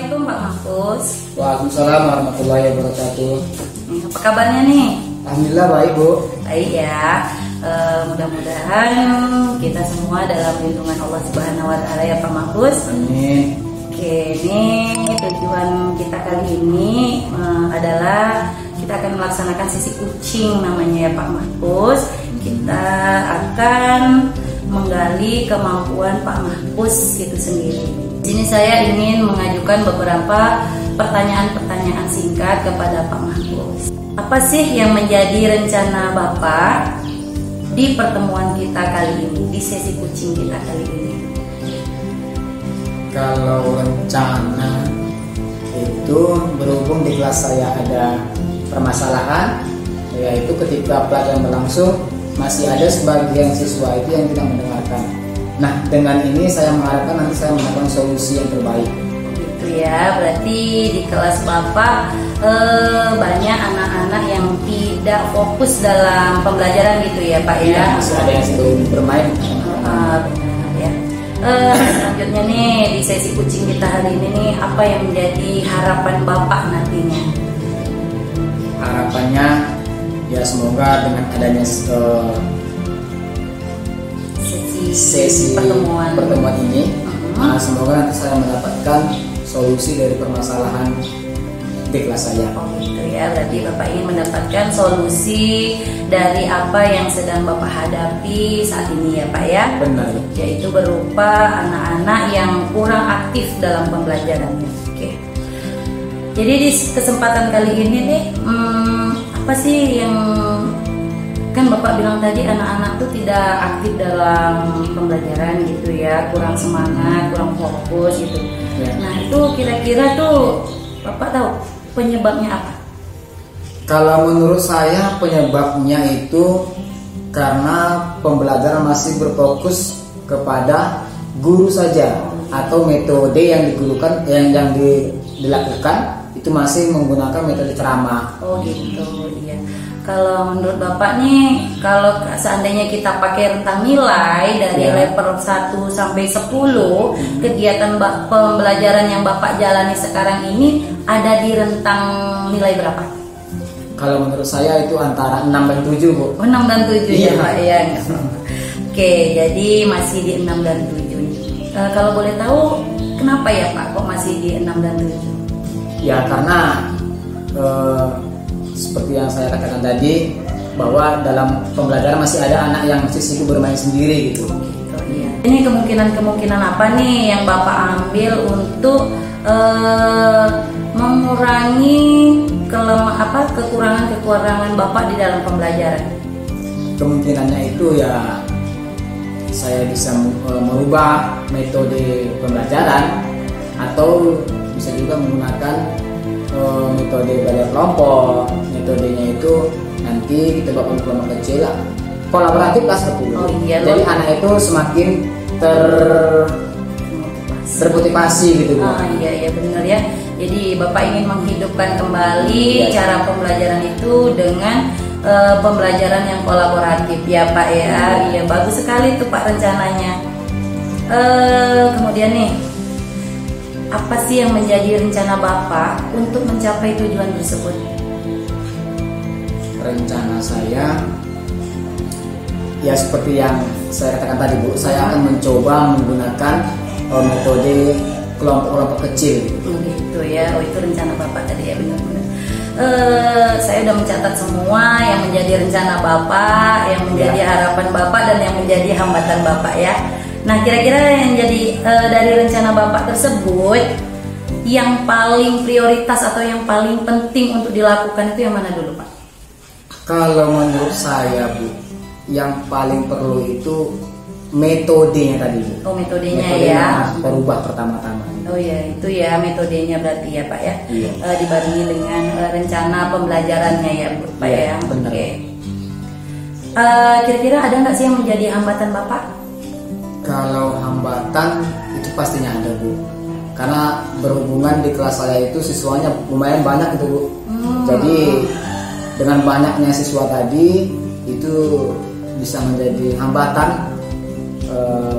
Assalamualaikum Pak Mahfuz. Waalaikumsalam warahmatullahi wabarakatuh. Apa kabarnya nih? Alhamdulillah baik Bu. Baik ya. Mudah-mudahan kita semua dalam lindungan Allah Subhanahu Wa Taala ya Pak Mahfuz. Amin. Oke, ini tujuan kita kali ini adalah kita akan melaksanakan sesi kucing namanya ya Pak Mahfuz. Kita akan menggali kemampuan Pak Mahfuz itu sendiri. Di sini saya ingin mengajukan beberapa pertanyaan-pertanyaan singkat kepada Pak Mahfuz. Apa sih yang menjadi rencana Bapak di pertemuan kita kali ini, di sesi kucing kita kali ini? Kalau rencana itu berhubung di kelas saya ada permasalahan, yaitu ketika pelajaran berlangsung masih ada sebagian siswa itu yang tidak mendengarkan. Nah, dengan ini saya mengharapkan nanti saya mendapatkan solusi yang terbaik. Gitu ya, berarti di kelas Bapak banyak anak-anak yang tidak fokus dalam pembelajaran gitu ya Pak ya? Masih ada yang sedang bermain. Benar ya. Selanjutnya nih di sesi kucing kita hari ini nih, apa yang menjadi harapan Bapak nantinya? Harapannya ya semoga dengan adanya sesi pertemuan ini, semoga nanti saya mendapatkan solusi dari permasalahan di kelas saya. Oh gitu ya, berarti Bapak ingin mendapatkan solusi dari apa yang sedang Bapak hadapi saat ini ya Pak ya? Benar. Yaitu berupa anak-anak yang kurang aktif dalam pembelajarannya. Oke. Jadi di kesempatan kali ini nih, apa sih yang kan Bapak bilang tadi anak-anak tuh tidak aktif dalam pembelajaran gitu ya, kurang semangat, kurang fokus gitu. Ya. Nah itu kira-kira tuh Bapak tahu penyebabnya apa? Kalau menurut saya penyebabnya itu karena pembelajaran masih berfokus kepada guru saja, atau metode yang digunakan yang dilakukan itu masih menggunakan metode ceramah. Oh gitu, iya. Kalau menurut Bapak nih, kalau seandainya kita pakai rentang nilai dari level 1 sampai 10, kegiatan pembelajaran yang Bapak jalani sekarang ini ada di rentang nilai berapa? Kalau menurut saya itu antara 6 dan 7 Bu. Oh 6 dan 7 Iya. ya Pak ya. Oke, jadi masih di 6 dan 7 nih. Kalau boleh tahu kenapa ya Pak kok masih di 6 dan 7? Ya karena seperti yang saya katakan tadi, bahwa dalam pembelajaran masih ada anak yang masih sibuk bermain sendiri gitu. Gitu ya. Ini kemungkinan apa nih yang Bapak ambil untuk mengurangi kekurangan Bapak di dalam pembelajaran? Kemungkinannya itu ya saya bisa merubah metode pembelajaran, atau bisa juga menggunakan metode belajar kelompok. Metodenya itu nanti kita buat kelompok kecil kolaboratif lah seperti itu. Oh, iya, jadi anak itu semakin termotivasi gitu Bu. Iya benar ya. Jadi Bapak ingin menghidupkan kembali cara pembelajaran itu dengan pembelajaran yang kolaboratif ya Pak ya. Iya bagus sekali tuh Pak rencananya. Kemudian nih, apa sih yang menjadi rencana Bapak untuk mencapai tujuan tersebut? Rencana saya ya seperti yang saya katakan tadi Bu, saya akan mencoba menggunakan metode kelompok-kelompok kecil. Gitu ya. Oh itu rencana Bapak tadi ya, benar-benar. Saya udah mencatat semua yang menjadi rencana Bapak, yang menjadi harapan Bapak, dan yang menjadi hambatan Bapak ya. Nah kira-kira yang jadi dari rencana Bapak tersebut, yang paling prioritas atau yang paling penting untuk dilakukan itu yang mana dulu Pak? Kalau menurut saya Bu, yang paling perlu itu metodenya tadi Bu. Oh metodenya harus berubah pertama-tama. Oh ya itu ya metodenya berarti ya Pak ya. Iya. Dibarengi dengan rencana pembelajarannya ya Pak ya. Benar. Oke. Kira-kira ada nggak sih yang menjadi hambatan Bapak? Kalau hambatan itu pastinya ada Bu, karena berhubungan di kelas saya itu siswanya lumayan banyak gitu Bu. Jadi dengan banyaknya siswa tadi itu bisa menjadi hambatan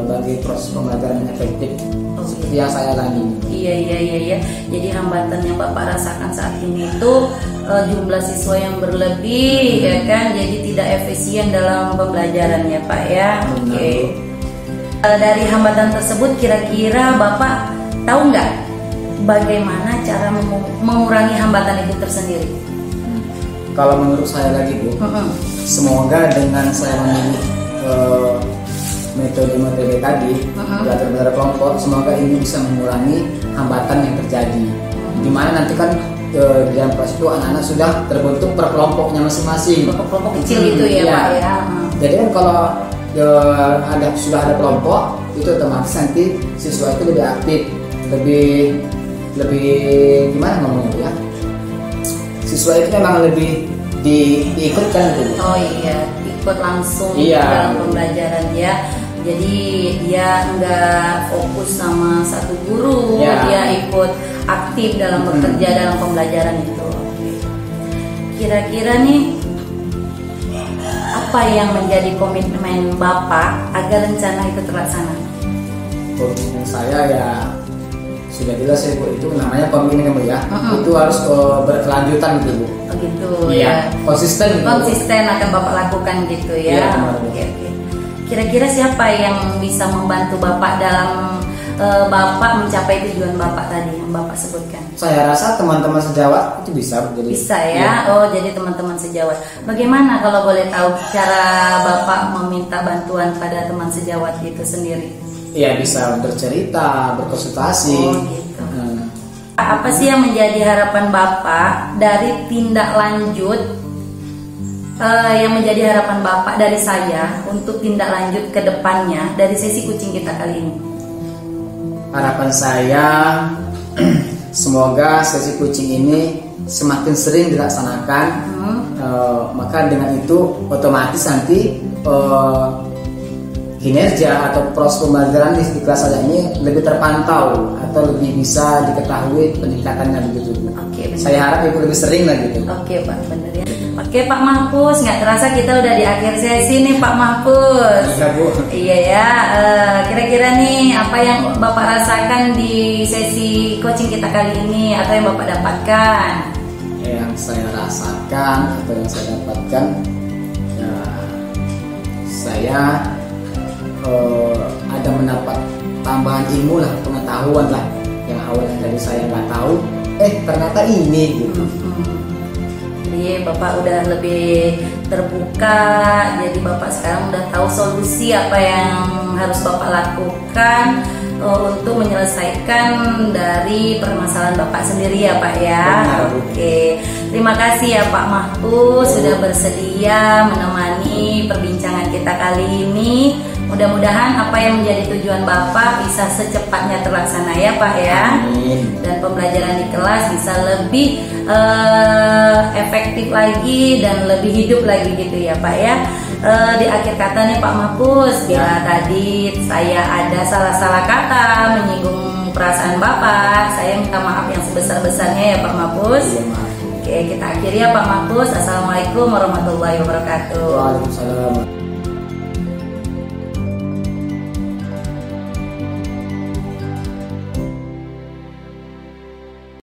bagi proses pembelajaran yang efektif seperti yang saya alami. Iya. Jadi hambatan yang Bapak rasakan saat ini itu jumlah siswa yang berlebih, ya kan? Jadi tidak efisien dalam pembelajaran ya Pak ya. Oke. Dari hambatan tersebut kira-kira Bapak tahu nggak bagaimana cara mengurangi hambatan itu tersendiri? Kalau menurut saya lagi Bu, semoga dengan saya memilih metode tadi, belajar belajar kelompok, semoga ini bisa mengurangi hambatan yang terjadi. Dimana nanti kan di dalam kelas itu anak-anak sudah terbentuk per kelompoknya masing-masing. Kelompok kecil itu ya Pak ya. Jadi kan kalau sudah ada kelompok, itu otomatis nanti siswa itu lebih aktif, lebih gimana ngomongnya ya? Siswa itu memang lebih diikutkan gitu. Oh iya, ikut langsung dalam pembelajaran ya. Jadi dia nggak fokus sama satu guru, dia ikut aktif dalam bekerja dalam pembelajaran itu. Kira-kira nih apa yang menjadi komitmen Bapak agar rencana itu terlaksana? Komitmen saya ya sudah jelas ya Bu, itu namanya komitmen ya. Itu harus berkelanjutan gitu Bu. Begitu ya. Konsisten. Konsisten akan Bapak lakukan gitu ya. Oke. Kira-kira siapa yang bisa membantu Bapak dalam Bapak mencapai tujuan Bapak tadi yang Bapak sebutkan? Saya rasa teman-teman sejawat itu bisa. Jadi, bisa ya? Oh, jadi teman-teman sejawat. Bagaimana kalau boleh tahu cara Bapak meminta bantuan pada teman sejawat itu sendiri? Ya bisa bercerita, berkonsultasi. Oh gitu. Apa sih yang menjadi harapan Bapak dari tindak lanjut yang menjadi harapan Bapak dari saya untuk tindak lanjut ke depannya dari sesi kucing kita kali ini? Harapan saya semoga sesi kucing ini semakin sering dilaksanakan, maka dengan itu otomatis nanti kinerja atau proses pembelajaran di kelas saya ini lebih terpantau atau lebih bisa diketahui peningkatannya begitu. Oke, saya harap itu lebih sering lah gitu. Oke Pak, benar ya. Oke Pak Mahpus, nggak terasa kita udah di akhir sesi nih Pak Mahpus. Iya Bu. Iya ya. Kira-kira nih apa yang Bapak rasakan di sesi coaching kita kali ini atau yang Bapak dapatkan? Yang saya rasakan atau yang saya dapatkan, ya, saya ada mendapat tambahan ilmu lah, pengetahuan lah yang awalnya tadi saya nggak tahu, ternyata ini gitu. Jadi Bapak udah lebih terbuka, jadi Bapak sekarang udah tahu solusi apa yang harus Bapak lakukan untuk menyelesaikan dari permasalahan Bapak sendiri ya Pak ya. Oke, terima kasih ya Pak Mahpus sudah bersedia menemani perbincangan kita kali ini. Mudah-mudahan apa yang menjadi tujuan Bapak bisa secepatnya terlaksana ya Pak ya. Amin. Dan pembelajaran di kelas bisa lebih efektif lagi dan lebih hidup lagi gitu ya Pak ya. Di akhir kata nih Pak Mahpus, bila tadi saya ada salah-salah kata menyinggung perasaan Bapak, saya minta maaf yang sebesar-besarnya ya Pak Mahpus. Oke, kita akhiri ya Pak Mahpus. Assalamualaikum warahmatullahi wabarakatuh. Waalaikumsalam.